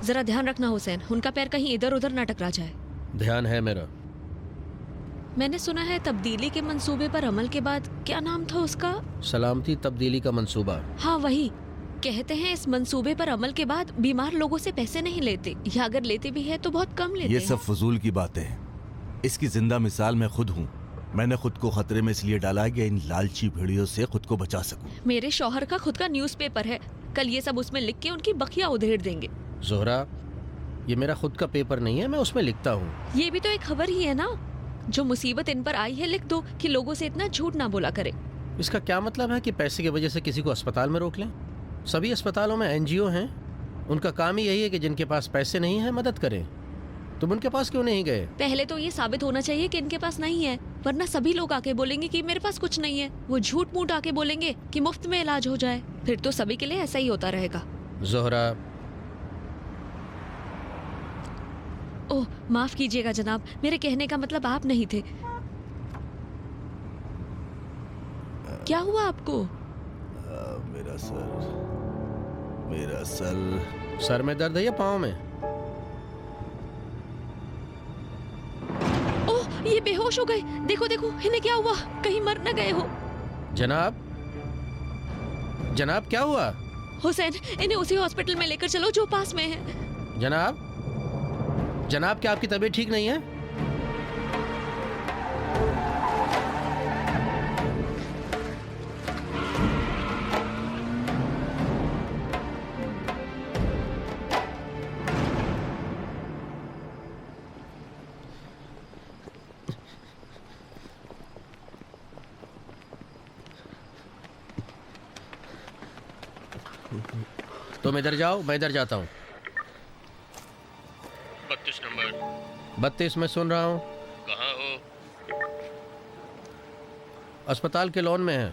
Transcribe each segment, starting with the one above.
जरा ध्यान रखना हुसैन, उनका पैर कहीं इधर उधर ना टकरा जाए। ध्यान है मेरा। मैंने सुना है तब्दीली के मंसूबे पर अमल के बाद, क्या नाम था उसका? सलामती तब्दीली का मंसूबा। हाँ वही। कहते हैं इस मंसूबे पर अमल के बाद बीमार लोगों से पैसे नहीं लेते, या अगर लेते भी है तो बहुत कम लेते ये हैं। सब फजूल की बातें हैं। इसकी जिंदा मिसाल मैं खुद हूँ। मैंने खुद को खतरे में इसलिए डाला है कि इन लालची भेड़ियों से खुद को बचा सकूं। मेरे शौहर का खुद का न्यूज़पेपर है, कल ये सब उसमें लिख के उनकी बखिया उधेड़ देंगे। जोहरा, ये मेरा खुद का पेपर नहीं है, मैं उसमें लिखता हूँ। ये भी तो एक खबर ही है ना। जो मुसीबत इन पर आई है लिख दो कि लोगों से इतना झूठ ना बोला करे। इसका क्या मतलब है कि पैसे की वजह से किसी को अस्पताल में रोक लें? सभी अस्पतालों में एनजीओ हैं, उनका काम ही यही है कि जिनके पास पैसे नहीं है मदद करें। तुम उनके पास क्यों नहीं गए? पहले तो ये साबित होना चाहिए कि इनके पास नहीं है, वरना सभी लोग आके बोलेंगे कि मेरे पास कुछ नहीं है। वो झूठ मूठ आके बोलेंगे कि मुफ्त में इलाज हो जाए, फिर तो सभी के लिए ऐसा ही होता रहेगा। जोहरा, ओह माफ कीजिएगा जनाब, मेरे कहने का मतलब आप नहीं थे। क्या हुआ आपको? मेरा सर में दर्द है या पाँव में? ओह ये बेहोश हो गए। देखो देखो इन्हें क्या हुआ, कहीं मर न गए हो। जनाब, जनाब क्या हुआ? हुसैन, इन्हें उसी हॉस्पिटल में लेकर चलो जो पास में है। जनाब, जनाब क्या आपकी तबीयत ठीक नहीं है? तुम इधर जाओ, मैं इधर जाता हूँ। 32 नंबर। 32 में सुन रहा हूँ। कहाँ हो? अस्पताल के लॉन में है।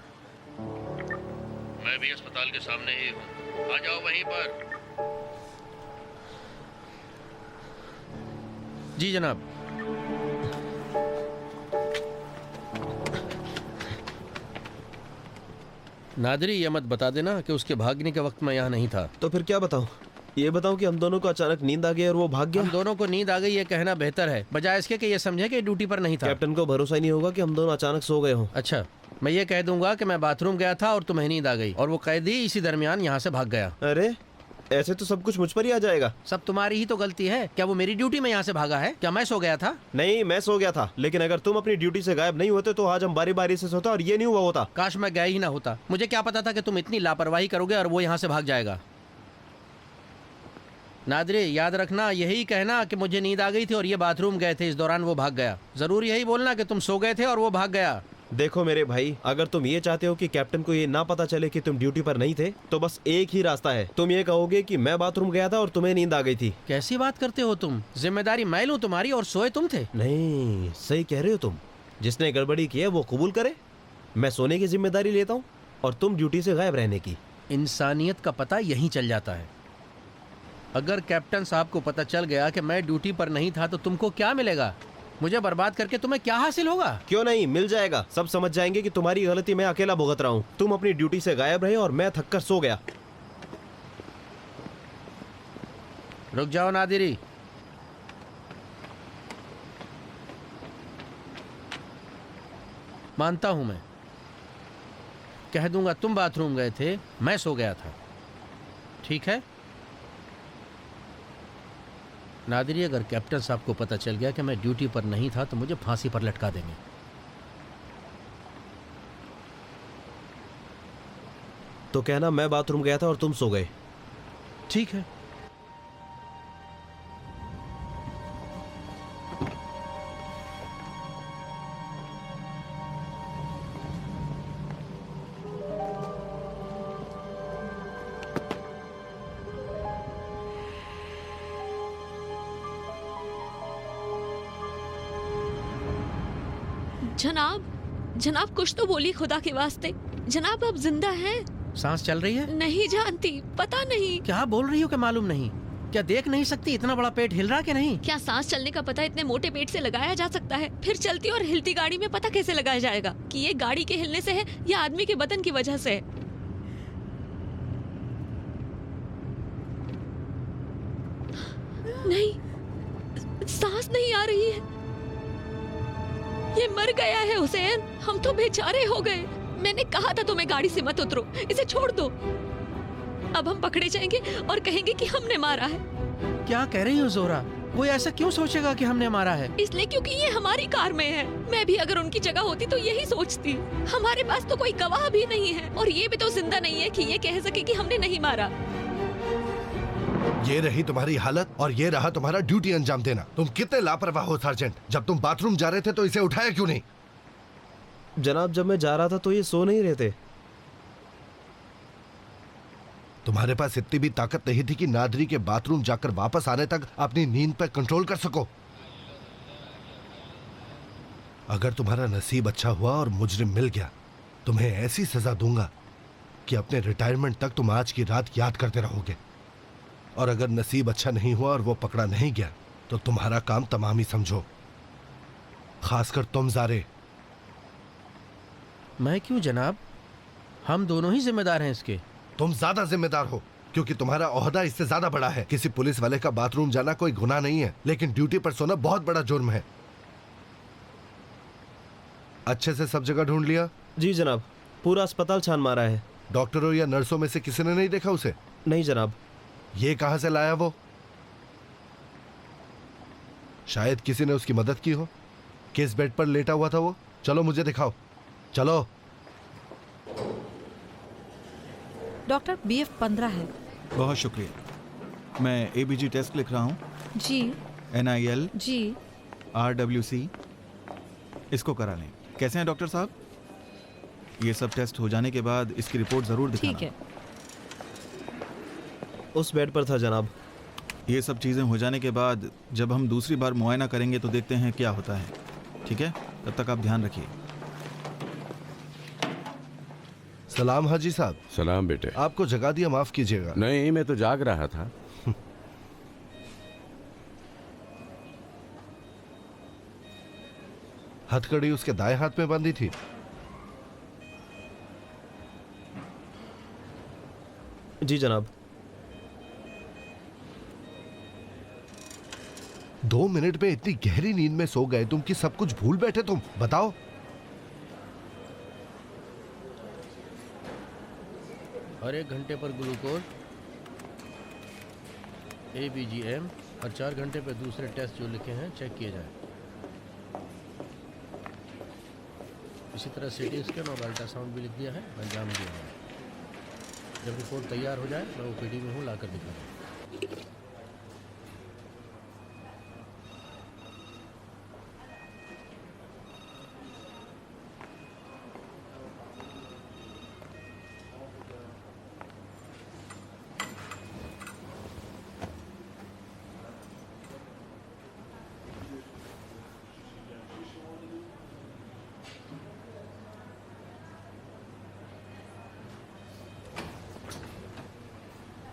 मैं भी अस्पताल के सामने ही हूँ, आ जाओ वहीं पर। जी जनाब। नादरी, ये मत बता देना कि उसके भागने के वक्त मैं यहाँ नहीं था। तो फिर क्या बताऊं? ये बताऊं कि हम दोनों को अचानक नींद आ गई और वो भाग गया। हम दोनों को नींद आ गई ये कहना बेहतर है, बजाय इसके कि ये समझे कि ड्यूटी पर नहीं था। कैप्टन को भरोसा ही नहीं होगा कि हम दोनों अचानक सो गए हों। अच्छा, मैं ये कह दूंगा कि मैं बाथरूम गया था और तुम्हें नींद आ गई और वो कैदी इसी दरमियान यहाँ से भाग गया। अरे ऐसे तो सब कुछ मुझ पर ही आ जाएगा। सब तुम्हारी ही तो गलती है। क्या वो मेरी ड्यूटी में यहाँ से भागा है? क्या मैं सो गया था? नहीं, मैं सो गया था, लेकिन अगर तुम अपनी ड्यूटी से गायब नहीं होते तो आज हम बारी बारी से सोता और ये नहीं हुआ होता। काश मैं गया ही ना होता। मुझे क्या पता था कि तुम इतनी लापरवाही करोगे और वो यहाँ से भाग जाएगा। नादरी, याद रखना, यही कहना कि मुझे नींद आ गई थी और ये बाथरूम गए थे, इस दौरान वो भाग गया। जरूर यही बोलना कि तुम सो गए थे और वो भाग गया। देखो मेरे भाई, अगर तुम ये चाहते हो कि कैप्टन को ये ना पता चले कि तुम ड्यूटी पर नहीं थे, तो बस एक ही रास्ता है। तुम ये कहोगे कि मैं बाथरूम गया था और तुम्हें नींद आ गई थी। कैसी बात करते हो तुम? जिम्मेदारी मैं लूं तुम्हारी और सोए तुम थे। नहीं, सही कह रहे हो तुम। जिसने गड़बड़ी की है वो कबूल करे। मैं सोने की जिम्मेदारी लेता हूँ और तुम ड्यूटी से गायब रहने की। इंसानियत का पता यहीं चल जाता है। अगर कैप्टन साहब को पता चल गया कि मैं ड्यूटी पर नहीं था तो तुमको क्या मिलेगा? मुझे बर्बाद करके तुम्हें क्या हासिल होगा? क्यों नहीं, मिल जाएगा। सब समझ जाएंगे कि तुम्हारी गलती मैं अकेला भुगत रहा हूँ। तुम अपनी ड्यूटी से गायब रहे और मैं थककर सो गया। रुक जाओ नादिरी। मानता हूं मैं, कह दूंगा तुम बाथरूम गए थे, मैं सो गया था। ठीक है नादिरी, अगर कैप्टन साहब को पता चल गया कि मैं ड्यूटी पर नहीं था तो मुझे फांसी पर लटका देंगे। तो कहना मैं बाथरूम गया था और तुम सो गए। ठीक है। जनाब कुछ तो बोलिए खुदा के वास्ते। जनाब आप जिंदा हैं? सांस चल रही है? नहीं जानती, पता नहीं। क्या बोल रही हो कि मालूम नहीं? क्या देख नहीं सकती इतना बड़ा पेट हिल रहा कि नहीं? क्या सांस चलने का पता इतने मोटे पेट से लगाया जा सकता है? फिर चलती और हिलती गाड़ी में पता कैसे लगाया जाएगा कि ये गाड़ी के हिलने से है या आदमी के बदन की वजह से है? नहीं, सांस नहीं आ रही है। ये मर गया है हुसैन, हम तो बेचारे हो गए। मैंने कहा था तुम्हें गाड़ी से मत उतरो, इसे छोड़ दो। अब हम पकड़े जाएंगे और कहेंगे कि हमने मारा है। क्या कह रही हो जोरा? वो ऐसा क्यों सोचेगा कि हमने मारा है? इसलिए क्योंकि ये हमारी कार में है। मैं भी अगर उनकी जगह होती तो यही सोचती। हमारे पास तो कोई गवाह भी नहीं है और ये भी तो जिंदा नहीं है कि ये कह सके कि हमने नहीं मारा। ये रही तुम्हारी हालत और ये रहा तुम्हारा ड्यूटी अंजाम देना। तुम कितने लापरवाह हो सार्जेंट। जब तुम बाथरूम जा रहे थे तो इसे उठाया क्यों नहीं? जनाब जब मैं जा रहा था तो ये सो नहीं रहे थे। तुम्हारे पास इतनी भी ताकत नहीं थी कि नादरी के बाथरूम जाकर वापस आने तक अपनी नींद पर कंट्रोल कर सको। अगर तुम्हारा नसीब अच्छा हुआ और मुजरिम मिल गया, तुम्हें ऐसी सजा दूंगा कि अपने रिटायरमेंट तक तुम आज की रात याद करते रहोगे। और अगर नसीब अच्छा नहीं हुआ और वो पकड़ा नहीं गया तो तुम्हारा काम तमाम ही समझो, खासकर तुम ज़ारे। मैं क्यों जनाब? हम दोनों ही जिम्मेदार हैं इसके। तुम ज्यादा जिम्मेदार हो क्योंकि तुम्हारा ओहदा इससे ज्यादा बड़ा है। किसी पुलिस वाले का बाथरूम जाना कोई गुनाह नहीं है, लेकिन ड्यूटी पर सोना बहुत बड़ा जुर्म है। अच्छे से सब जगह ढूंढ लिया? जी जनाब, पूरा अस्पताल छान मारा है। डॉक्टरों या नर्सों में से किसी ने नहीं देखा उसे? नहीं जनाब। ये कहां से लाया वो? शायद किसी ने उसकी मदद की हो। किस बेड पर लेटा हुआ था वो? चलो मुझे दिखाओ, चलो। डॉक्टर BF 15 है। बहुत शुक्रिया। मैं ABG टेस्ट लिख रहा हूँ। जी NIL जी। RWC इसको करा लें। कैसे हैं डॉक्टर साहब? ये सब टेस्ट हो जाने के बाद इसकी रिपोर्ट ज़रूर दिखाना। ठीक है। उस बेड पर था जनाब। ये सब चीज़ें हो जाने के बाद जब हम दूसरी बार मुआयना करेंगे तो देखते हैं क्या होता है। ठीक है, तब तक आप ध्यान रखिए। सलाम हाजी साहब। सलाम बेटे। आपको जगा दिया, माफ कीजिएगा। नहीं, मैं तो जाग रहा था। हथकड़ी उसके दाएं हाथ में बांधी थी। जी जनाब। 2 मिनट में इतनी गहरी नींद में सो गए तुम कि सब कुछ भूल बैठे तुम। बताओ। और 1 घंटे पर ग्लूकोज, ABGM और 4 घंटे पर दूसरे टेस्ट जो लिखे हैं चेक किए जाएं। इसी तरह CT स्कैन और अल्ट्रासाउंड भी लिख दिया है, अंजाम दिया है। जब रिपोर्ट तैयार हो जाए मैं OPD में हूँ, लाकर दिखाऊंगा।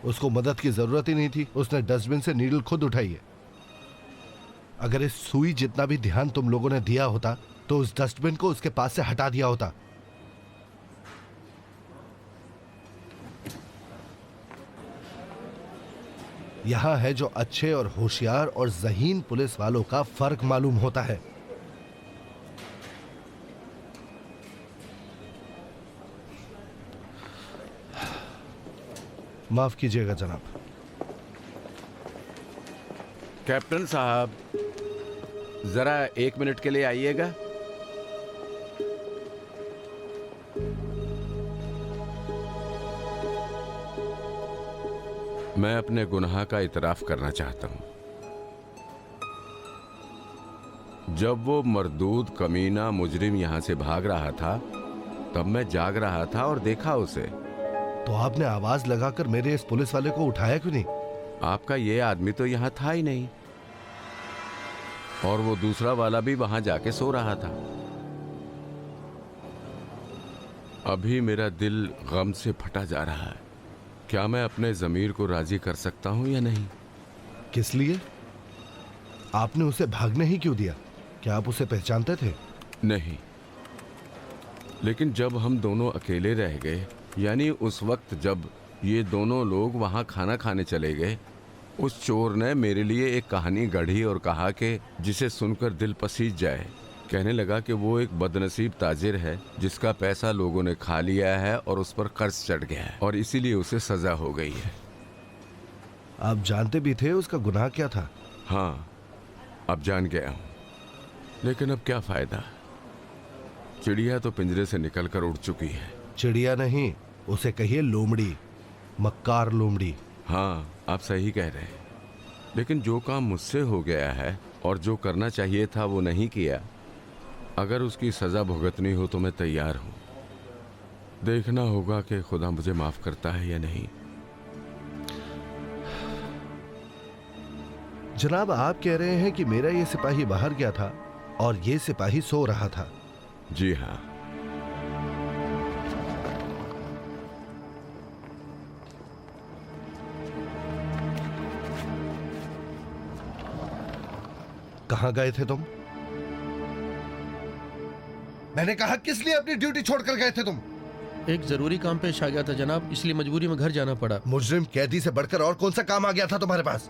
उसको मदद की जरूरत ही नहीं थी, उसने डस्टबिन से नीडल खुद उठाई है। अगर इस सुई जितना भी ध्यान तुम लोगों ने दिया होता तो उस डस्टबिन को उसके पास से हटा दिया होता। यहां है जो अच्छे और होशियार और ज़हीन पुलिस वालों का फर्क मालूम होता है। माफ कीजिएगा जनाब। कैप्टन साहब, जरा 1 मिनट के लिए आइएगा। मैं अपने गुनाह का इतराफ करना चाहता हूं। जब वो मरदूद कमीना मुजरिम यहां से भाग रहा था तब मैं जाग रहा था और देखा उसे। तो आपने आवाज लगाकर मेरे इस पुलिस वाले को उठाया क्यों नहीं? आपका ये आदमी तो यहां था ही नहीं और वो दूसरा वाला भी वहां जाके सो रहा था। अभी मेरा दिल गम से फटा जा रहा है। क्या मैं अपने ज़मीर को राजी कर सकता हूँ या नहीं? किस लिए? आपने उसे भागने ही क्यों दिया? क्या आप उसे पहचानते थे? नहीं, लेकिन जब हम दोनों अकेले रह गए, यानी उस वक्त जब ये दोनों लोग वहाँ खाना खाने चले गए, उस चोर ने मेरे लिए एक कहानी गढ़ी और कहा कि जिसे सुनकर दिल पसीज जाए। कहने लगा कि वो एक बदनसीब ताजिर है जिसका पैसा लोगों ने खा लिया है और उस पर कर्ज चढ़ गया है और इसीलिए उसे सजा हो गई है। आप जानते भी थे उसका गुनाह क्या था? हाँ, अब जान गया हूँ, लेकिन अब क्या फायदा? चिड़िया तो पिंजरे से निकलकर उड़ चुकी है। चिड़िया नहीं, उसे कहिए लोमड़ी, मक्कार लोमड़ी। हाँ, आप सही कह रहे हैं, लेकिन जो काम मुझसे हो गया है और जो करना चाहिए था वो नहीं किया, अगर उसकी सजा भुगतनी हो तो मैं तैयार हूँ। देखना होगा कि खुदा मुझे माफ करता है या नहीं। जनाब, आप कह रहे हैं कि मेरा ये सिपाही बाहर गया था और ये सिपाही सो रहा था? जी हाँ। कहां गए थे तुम? मैंने कहा किस लिए अपनी ड्यूटी छोड़कर गए थे तुम? एक जरूरी काम पेश आ गया था जनाब, इसलिए मजबूरी में घर जाना पड़ा। मुजरिम कैदी से बढ़कर और कौन सा काम आ गया था तुम्हारे पास?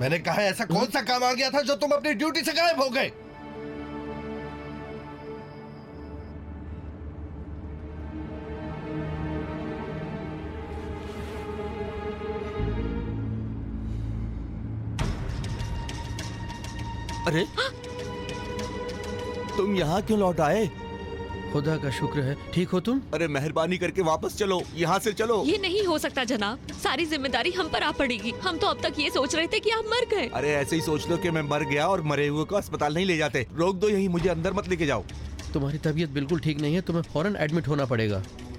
मैंने कहा ऐसा कौन सा काम आ गया था जो तुम अपनी ड्यूटी से गायब हो गए? अरे तुम यहाँ क्यों लौट आए? खुदा का शुक्र है, ठीक हो तुम? अरे मेहरबानी करके वापस चलो, यहाँ से चलो। ये नहीं हो सकता जनाब, सारी जिम्मेदारी हम पर आ पड़ेगी। हम तो अब तक ये सोच रहे थे कि आप मर गए। अरे ऐसे ही सोच लो कि मैं मर गया और मरे हुए को अस्पताल नहीं ले जाते। रोक दो यहीं, मुझे अंदर मत लेके जाओ। तुम्हारी तबीयत बिल्कुल ठीक नहीं है, तुम्हें फौरन एडमिट होना पड़ेगा।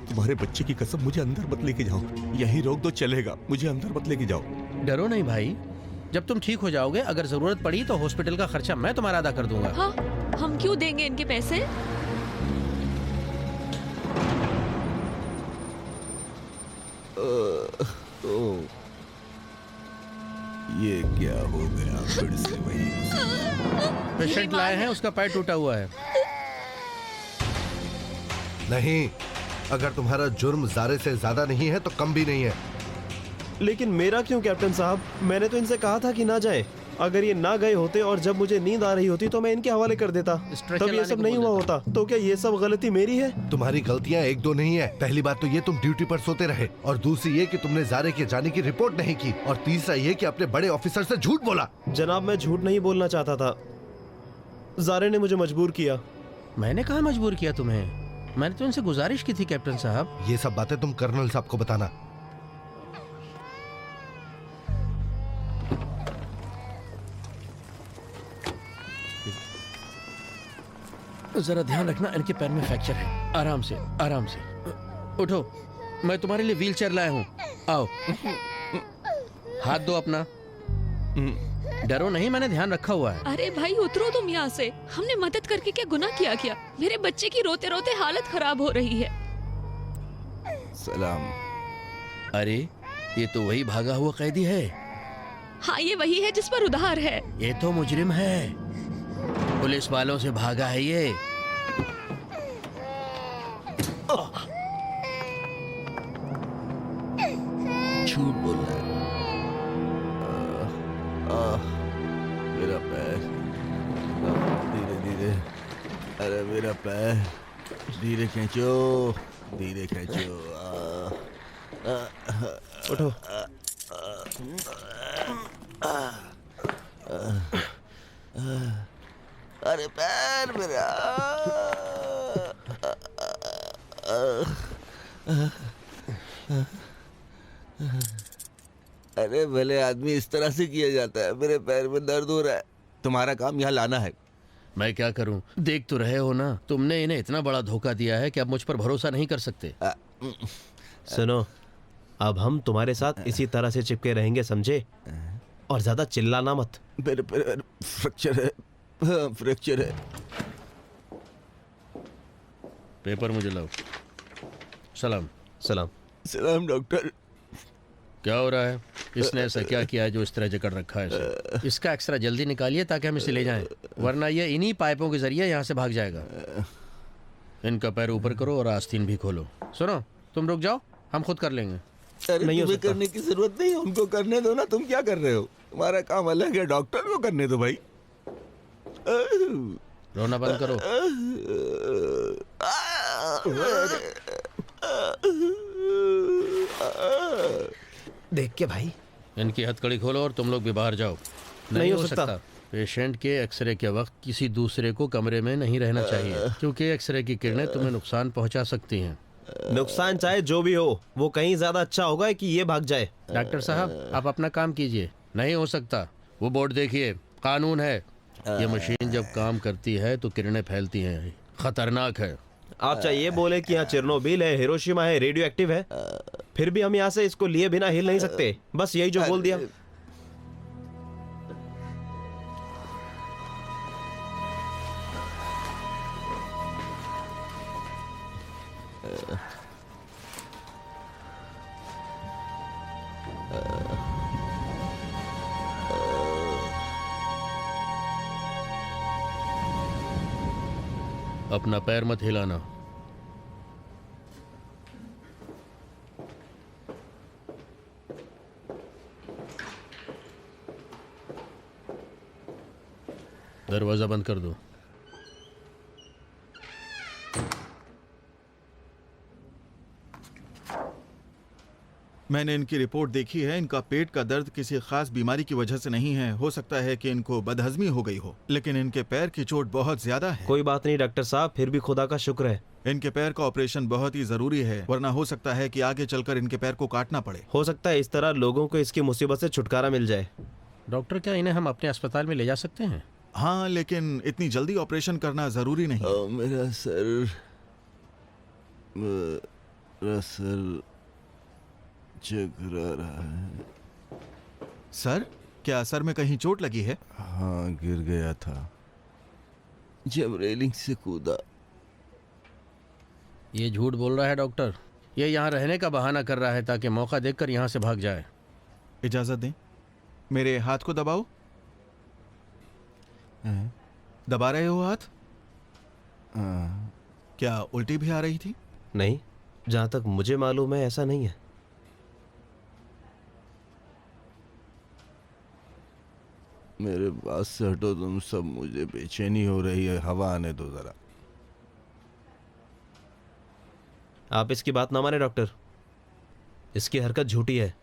तुम्हारे बच्चे की कसम, मुझे अंदर मत लेके जाओ। यहीं रोक दो, चलेगा, मुझे अंदर मत लेके जाओ। डरो नहीं भाई, जब तुम ठीक हो जाओगे, अगर जरूरत पड़ी तो हॉस्पिटल का खर्चा मैं तुम्हारा अदा कर दूंगा। हाँ, हम क्यों देंगे इनके पैसे? ये क्या हो गया? फिर से वही पेशेंट लाए हैं, उसका पैर टूटा हुआ है। नहीं, अगर तुम्हारा जुर्म ज़ारे से ज्यादा नहीं है तो कम भी नहीं है। लेकिन मेरा क्यों कैप्टन साहब? मैंने तो इनसे कहा था कि ना जाए। अगर ये ना गए होते और जब मुझे नींद आ रही होती तो मैं इनके हवाले कर देता, तब ये सब नहीं हुआ होता। तो क्या ये सब गलती मेरी है? तुम्हारी गलतियां एक दो नहीं है। पहली बात तो ये तुम ड्यूटी पर सोते रहे, और दूसरी ये कि तुमने ज़ारे के जाने की रिपोर्ट नहीं की, और तीसरा ये कि अपने बड़े ऑफिसर से झूठ बोला। जनाब, मैं झूठ नहीं बोलना चाहता था, ज़ारे ने मुझे मजबूर किया। मैंने कहा मजबूर किया तुम्हें? मैंने तो इनसे गुजारिश की थी कैप्टन साहब। ये सब बातें तुम कर्नल साहब को बताना। जरा ध्यान रखना, इनके पैर में फ्रैक्चर है। आराम से, आराम से उठो, मैं तुम्हारे लिए व्हील चेयर लाया हूँ। आओ, हाथ दो अपना। डरो नहीं, मैंने ध्यान रखा हुआ है। अरे भाई उतरो तुम यहाँ से। हमने मदद करके क्या गुनाह किया? मेरे बच्चे की रोते रोते हालत खराब हो रही है। सलाम। अरे ये तो वही भागा हुआ कैदी है। हाँ, ये वही है जिस पर उधार है। ये तो मुजरिम है, पुलिस वालों से भागा है ये। झूठ बोल रहा है। मेरा पैर, धीरे धीरे। अरे मेरा पैर, धीरे खींचो, धीरे खींचो। उठो। अरे पैर मेरा। अरे भले आदमी इस तरह से किया जाता है। मेरे पैर में दर्द हो रहा है। तुम्हारा काम यहाँ लाना है। मैं क्या करूं? देख तो रहे हो ना, तुमने इन्हें इतना बड़ा धोखा दिया है कि अब मुझ पर भरोसा नहीं कर सकते। सुनो, अब हम तुम्हारे साथ इसी तरह से चिपके रहेंगे, समझे? और ज्यादा चिल्लाना मत। मेरे पैर फ्रैक्चर है, फ्रैक्चर है। पेपर मुझे लाओ। सलाम। सलाम। सलाम डॉक्टर। क्या हो रहा है? इसने ऐसा क्या किया है जो इस तरह जकड़ रखा है इसे? इसका एक्सरा जल्दी निकालिए ताकि हम इसे ले जाएं, वरना ये इन्हीं पाइपों के जरिए यहाँ से भाग जाएगा। इनका पैर ऊपर करो और आस्तीन भी खोलो। सुनो, तुम रुक जाओ, हम खुद कर लेंगे। अरे नहीं हो तुम्हें सकता। करने की जरूरत नहीं, उनको करने दो ना। तुम क्या कर रहे हो? तुम्हारा काम अलग है, डॉक्टर को करने दो भाई। रोना बंद करो। देख के भाई। इनकी हथकड़ी खोलो और तुम लोग भी बाहर जाओ। नहीं हो सकता। पेशेंट के एक्सरे के वक्त किसी दूसरे को कमरे में नहीं रहना चाहिए, क्योंकि एक्सरे की किरणें तुम्हें नुकसान पहुंचा सकती हैं। नुकसान चाहे जो भी हो, वो कहीं ज्यादा अच्छा होगा कि ये भाग जाए। डॉक्टर साहब, आप अपना काम कीजिए। नहीं हो सकता। वो बोर्ड देखिए, कानून है। ये मशीन जब काम करती है तो किरणें फैलती हैं, खतरनाक है। आप चाहे ये बोले कि यहाँ चिरनोबिल है, हिरोशिमा है, रेडियो एक्टिव है, फिर भी हम यहाँ से इसको लिए बिना हिल नहीं सकते। बस यही जो बोल दिया। अपना पैर मत हिलाना। दरवाजा बंद कर दो। मैंने इनकी रिपोर्ट देखी है। इनका पेट का दर्द किसी खास बीमारी की वजह से नहीं है। हो सकता है कि इनको बदहजमी हो गई हो, लेकिन इनके पैर की चोट बहुत ज्यादा है। कोई बात नहीं डॉक्टर साहब, फिर भी खुदा का शुक्र है। इनके पैर का ऑपरेशन बहुत ही जरूरी है, वरना हो सकता है कि आगे चलकर इनके पैर को काटना पड़े। हो सकता है इस तरह लोगों को इसकी मुसीबत से छुटकारा मिल जाए। डॉक्टर, क्या इन्हें हम अपने अस्पताल में ले जा सकते हैं? हाँ, लेकिन इतनी जल्दी ऑपरेशन करना जरूरी नहीं। मेरा सर चकरा रहा है। सर, क्या सर में कहीं चोट लगी है? हाँ, गिर गया था जब रेलिंग से कूदा। ये झूठ बोल रहा है डॉक्टर। ये यहाँ रहने का बहाना कर रहा है ताकि मौका देखकर यहाँ से भाग जाए। इजाजत दें, मेरे हाथ को दबाओ। दबा रहे हो हाथ? क्या उल्टी भी आ रही थी? नहीं, जहां तक मुझे मालूम है ऐसा नहीं है। मेरे पास से हटो तुम सब, मुझे बेचैनी हो रही है। हवा आने दो जरा। आप इसकी बात ना माने डॉक्टर, इसकी हरकत झूठी है।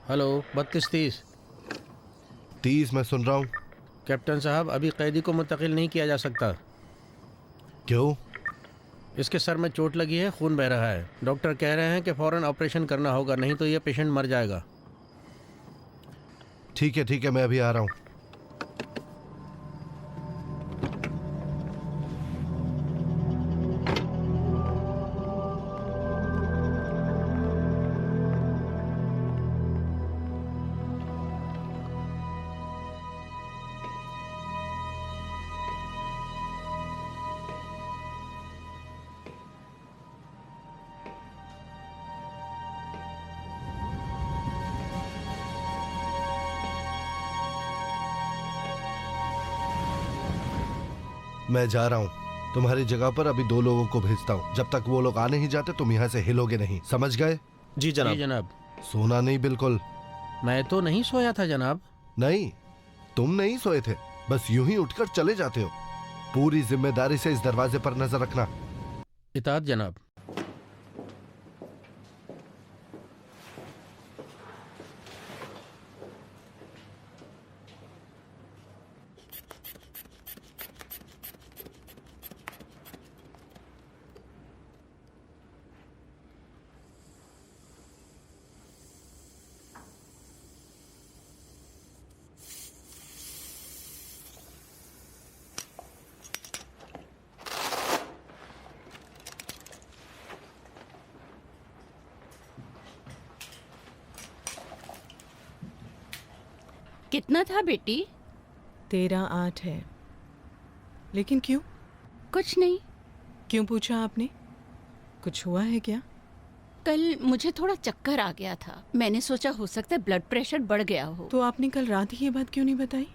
हेलो, 32-30। 30 मैं सुन रहा हूँ। कैप्टन साहब, अभी कैदी को मुंतकिल नहीं किया जा सकता। क्यों? इसके सर में चोट लगी है, खून बह रहा है। डॉक्टर कह रहे हैं कि फौरन ऑपरेशन करना होगा, नहीं तो ये पेशेंट मर जाएगा। ठीक है, मैं अभी आ रहा हूँ। मैं जा रहा हूँ। तुम्हारी जगह पर अभी 2 लोगों को भेजता हूँ। जब तक वो लोग आ नहीं जाते तुम यहाँ से हिलोगे नहीं, समझ गए? जी जनाब। जी जनाब। सोना नहीं बिल्कुल। मैं तो नहीं सोया था जनाब। नहीं, तुम नहीं सोए थे, बस यूं ही उठकर चले जाते हो। पूरी जिम्मेदारी से इस दरवाजे पर नजर रखना। इताअत जनाब। कितना था बेटी? 13-8 है। लेकिन क्यों? कुछ नहीं। क्यों पूछा आपने? कुछ हुआ है क्या? कल मुझे थोड़ा चक्कर आ गया था, मैंने सोचा हो सकता है ब्लड प्रेशर बढ़ गया हो। तो आपने कल रात ही ये बात क्यों नहीं बताई?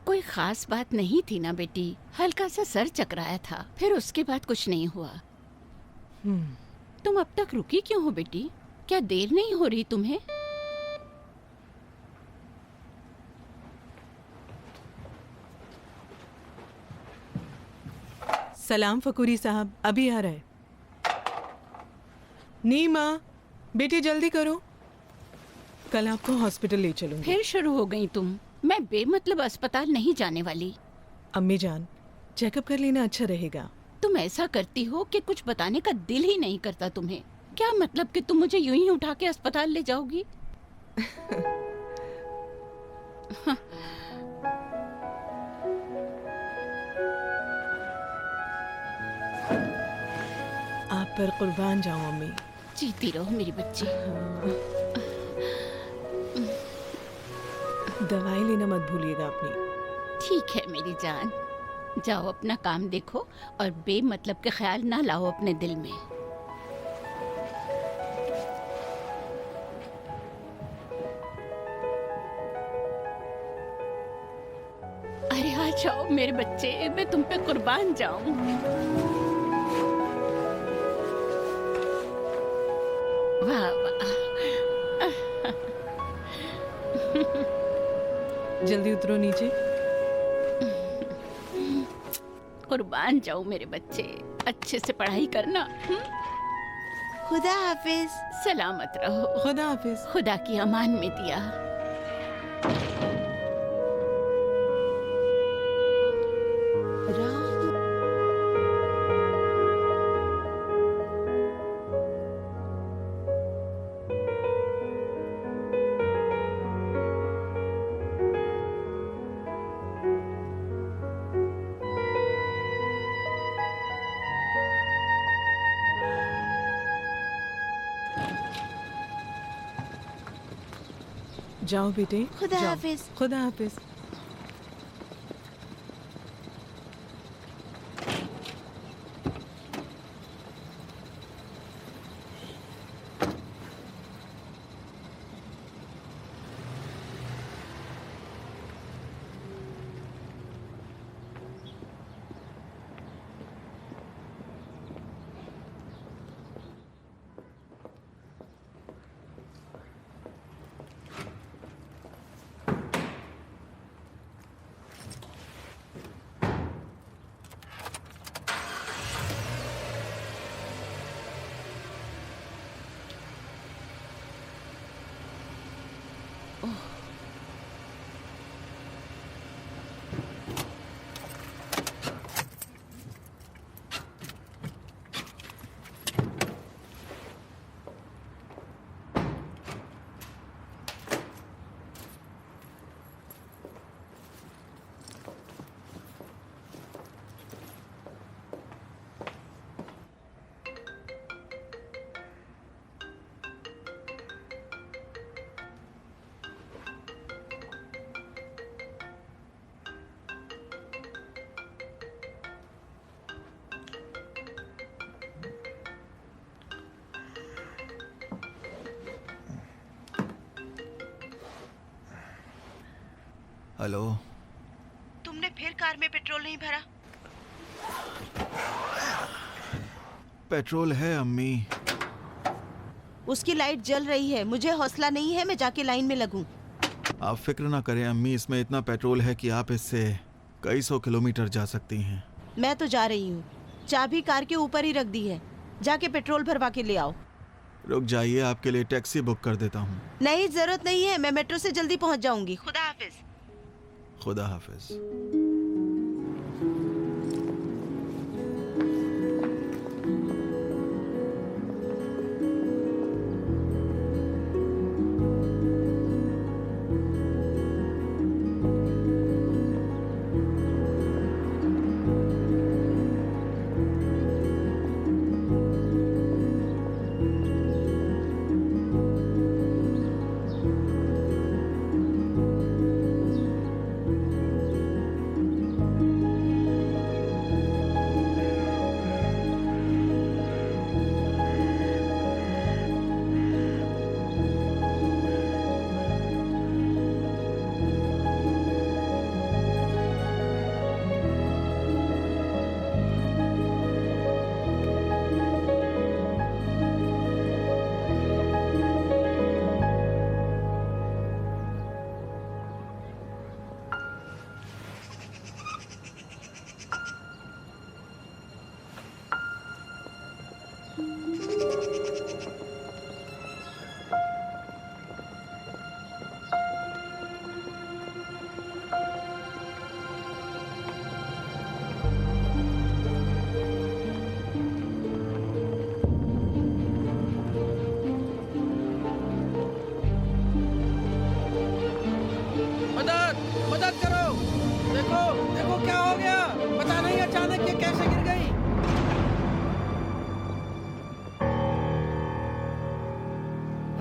कोई खास बात नहीं थी ना बेटी, हल्का सा सर चकराया था, फिर उसके बाद कुछ नहीं हुआ। तुम अब तक रुकी क्यों हो बेटी? क्या देर नहीं हो रही तुम्हें? सलाम फकूरी साहब, अभी आ रहा है। नीमा बेटी जल्दी करो, कल आपको हॉस्पिटल ले चलूंगी। फिर शुरू हो गई तुम। मैं बेमतलब अस्पताल नहीं जाने वाली। अम्मी जान, चेकअप कर लेना अच्छा रहेगा। तुम ऐसा करती हो कि कुछ बताने का दिल ही नहीं करता तुम्हें। क्या मतलब कि तुम मुझे यूं ही उठा के अस्पताल ले जाओगी? आप पर कुर्बान जाऊं अम्मी। जीती रहो मेरी बच्ची। दवाई लेना मत भूलिएगा अपनी। ठीक है मेरी जान, जाओ अपना काम देखो और बेमतलब के ख्याल ना लाओ अपने दिल में। अरे आ जाओ मेरे बच्चे, मैं तुम पे कुर्बान जाऊं। वाह वाह। जल्दी उतरो नीचे। कुर्बान जाओ मेरे बच्चे, अच्छे से पढ़ाई करना। खुदा हाफिज। सलामत रहो। खुदा हाफिज। खुदा की अमान में दिया। जाओ बेटे, खुदा जाओ। हाफिज। खुदा हाफिज। हेलो। तुमने फिर कार में पेट्रोल नहीं भरा? पेट्रोल है अम्मी। उसकी लाइट जल रही है, मुझे हौसला नहीं है मैं जाके लाइन में लगूं। आप फिक्र ना करें अम्मी, इसमें इतना पेट्रोल है कि आप इससे कई 100 किलोमीटर जा सकती हैं। मैं तो जा रही हूँ, चाबी कार के ऊपर ही रख दी है, जाके पेट्रोल भरवा के ले आओ। रुक जाइए, आपके लिए टैक्सी बुक कर देता हूँ। नहीं जरूरत नहीं है, मैं मेट्रो से जल्दी पहुँच जाऊंगी। खुदा हाफिज। खुदा हाफिज।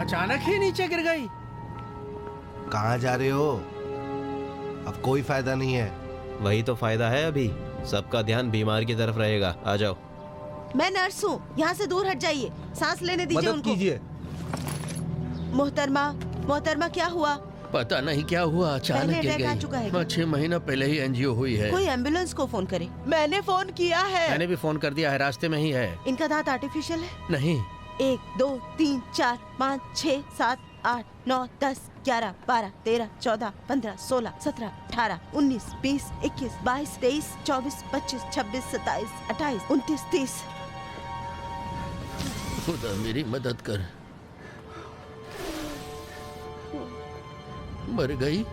अचानक ही नीचे गिर गई। कहाँ जा रहे हो? अब कोई फायदा नहीं है। वही तो फायदा है, अभी सबका ध्यान बीमार की तरफ रहेगा। आ जाओ। मैं नर्स हूँ, यहाँ से दूर हट जाइए, सांस लेने दीजिए उनको। कीजिए। मोहतरमा क्या हुआ? पता नहीं क्या हुआ, अचानक गिर अटैक आ गई। चुका है। 6 महीना पहले ही एनजीओ हुई है। कोई एम्बुलेंस को फोन करे। मैंने फोन किया है। मैंने भी फोन कर दिया है, रास्ते में ही है। इनका दांत आर्टिफिशियल है? नहीं। 1 2 3 4 5 6 7 8 9 10 11 12 13 14 15 16 17 18 19 20 21 22 23 24 25 26 27 28 29 30। खुदा मेरी मदद कर। मर गई।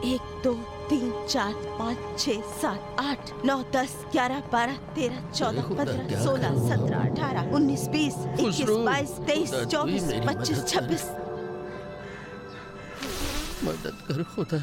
1 2 3 4 5 6 7 8 9 10 11 12 13 14 15 16 17 18 19 20 21 22 23 24 25 26। मदद कर खुदा।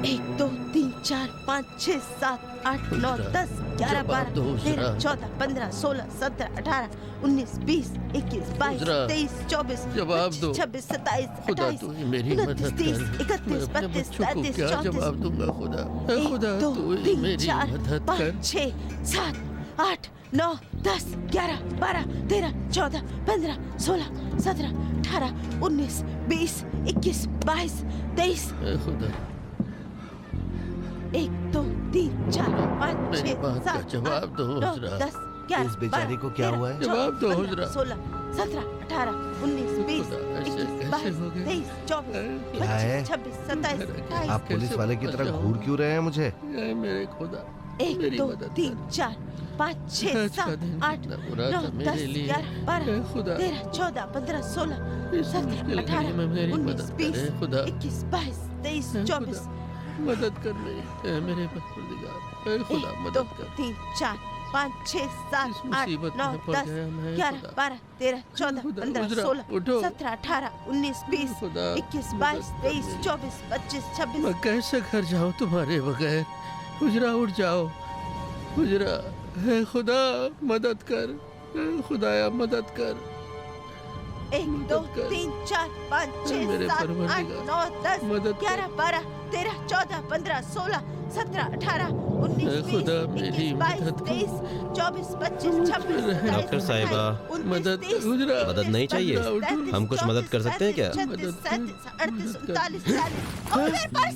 1 2 3 4 5 6 7 8 9 10 11 12 13 14 15 16 17 18 19 20 21 22 23 24 जवाब दो। 26 27 खुदा 28 तू ही मेरी मदद 29 कर। 30 31 32 33 क्या 34। जवाब दूंगा खुदा? खुदा 1 2 तू ही 3 मेरी 4 मदद 5 कर। 6 7 8 9 10 11 12 13 14 15 16 17 18 19 20 21 22 23। खुदा 1 2 3 4 5 मेरी 6 बात का 7 जवाब दो 9 हुजरा। 10 11 इस बेचारी को क्या हुआ है? जवाब दो हुजरा। 16 17 18 19 20 खुदा, ऐसे 21 कैसे 22 हो गए? 23 24 क्या है? 25 26 27 28। आप पुलिस वाले की तरह घूर क्यों रहे हैं मुझे? ऐ मेरे खुदा 1 मेरी 2 मदद 3 4 5 6 आज का 7 दिन 8 कितना बुरा 9 था मेरे 10 लिए। 11 12 ऐ खुदा 13 14 15 16 इस 17 मुश्किल घड़ी 18 में मेरी 19 मदद 20 करे खुदा। 21 22 23 ऐ 24। खुदा, मदद कर मेरी। ऐ मेरे परवरदिगार, ऐ खुदा 1 2 मदद कर। 3 4 5 6 7 इस 8 मुसीबत 9 में पड़ 10 गया मैं, 11 खुदा। 12 13 14 खुदा, 15 हुजरा, 16 उठो। 17 18 19 20 खुदा, 21 मदद 22 कर 23 मेरी। 24 25 26। मैं कैसे घर जाऊं तुम्हारे बगैर? हुजरा उठ जाओ। हुजरा है खुदा मदद कर। है खुदाया मदद कर। 1 2 3 4 5 6 मेरे 7 8 परवरदिगार, 9 10 मदद कर। 11 12 13 14 15 16 17 18 19 है 20 खुदा, मेरी 21 22 मदद कर। 23 24 25 26 27 डॉक्टर साहिबा, 28 मदद 29 हुजरा, मदद नहीं चाहिए? 33 हम कुछ मदद कर सकते हैं क्या? 34 37 38 39 40 और मेरे पास